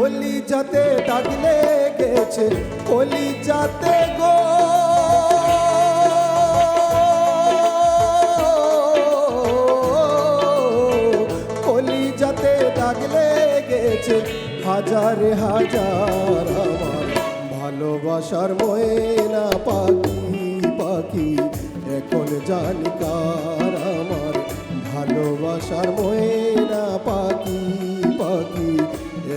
কলিজাতে দাগ লেগেছে, কলিজাতে গো। কলিজাতে দাগ লেগেছে হাজার হাজার আমার ভালোবাসার ময়না পাখি পাখি, এখন জানি কার আমার ভালোবাসার ময়না পাখি পাখি,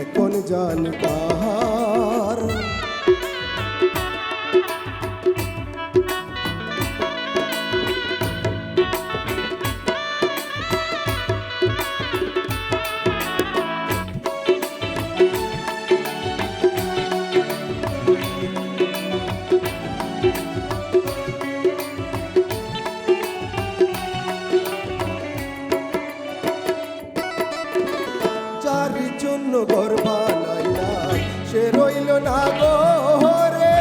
এখন জানি কার। যার জন্য ঘর বানাইলাম সে রইল না ঘরে,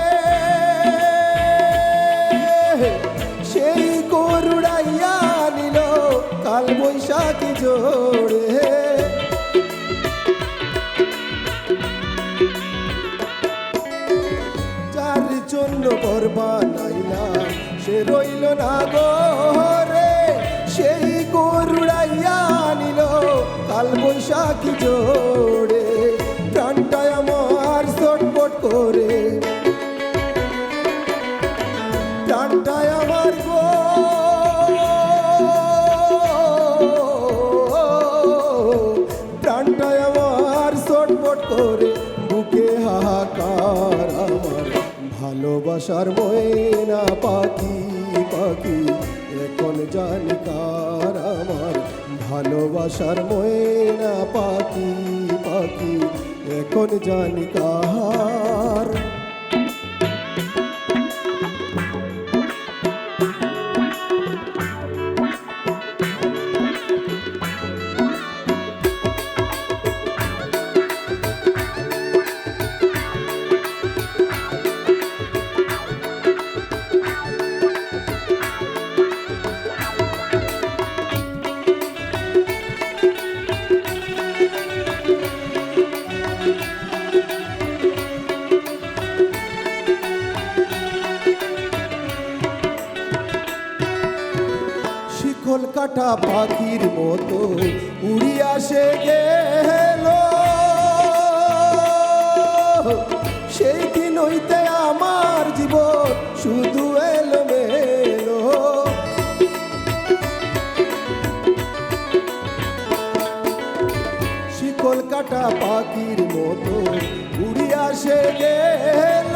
সেই গরুড়াইয়া নিল কাল বৈশাখী জোড়ে। যার জন্য ঘর বানাইলাম সে রইল না ঘরে, সেই গরুড়াইয়া নিল কাল বৈশাখী জোড়ে। প্রাণটায় আমার ছটফট করে, প্রাণটায় আমার গো, প্রাণটায় আমার ছটফট করে, বুকে হাহাকার আমার ভালোবাসার ময়না পাখি পাখি, এখন জানি কার আমার ভালোবাসার ময়না পাখি পাখি, এখন জানি কার। শিকল কাটা পাখির মতো উড়িয়া সে গেল, সেই দিন হইতে আমার জীবন শুধু এলোমেলো। শিকল কাটা পাখির মতো উড়িয়া সে গেল,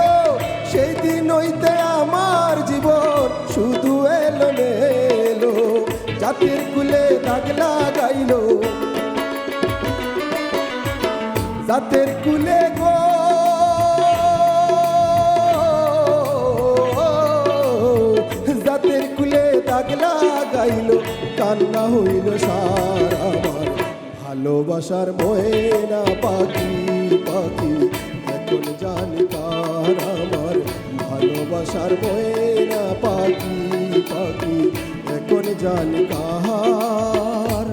সেই দিন হইতে আমার জীবন শুধু এলোমেলো। জাতির কুলে দাগ লাগাইল, জাতের কুলে গো, জাতের কুলে দাগ লাগাইল, কান্না হইল সার আমার ভালোবাসার ময়না পাখি পাখি, এখন জানি কার আমার ভালোবাসার ময়না পাখি পাখি, এখন জানি কার।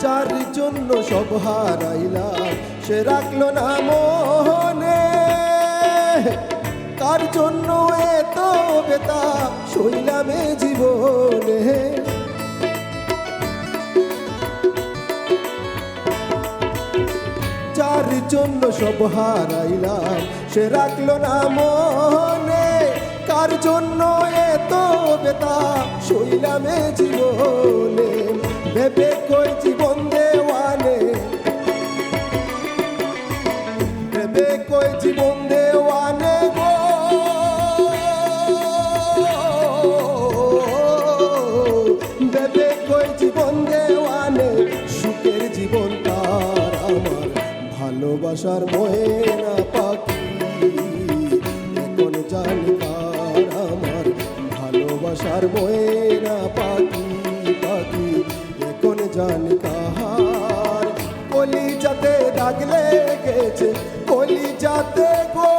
যার জন্য সব হারাইলাম সে রাখলো না মনে, কার জন্য এত বেতা সইলাম এ জীবনে। যার জন্য সব হারাইলাম সে রাখলো না মনে, কার জন্য এত বেতা সইলাম এ জীবনে। ভেবে কই জীবন দেওয়ানে, ভেবে কই জীবন দেওয়ানে গো, ভেবে কই জীবন দেওয়ানে, সুখের জীবন তার আমার ভালোবাসার ময়না পাখি, এখন জানি কার আমার ভালোবাসার ময়না পাখি পাখি, এখন জানি কার। কলিজাতে দাগ লেগেছে, কলিজাতে গো।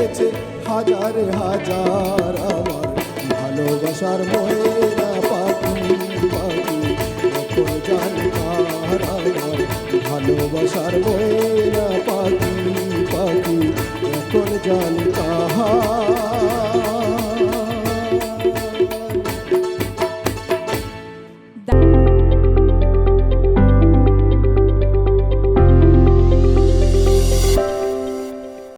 হয়েছে হাজারে হাজার আমার ভালোবাসার ময়না পাখি পাখি এখন জানি কার আমার ভালোবাসার ময়না পাখি পাখি এখন জানি কার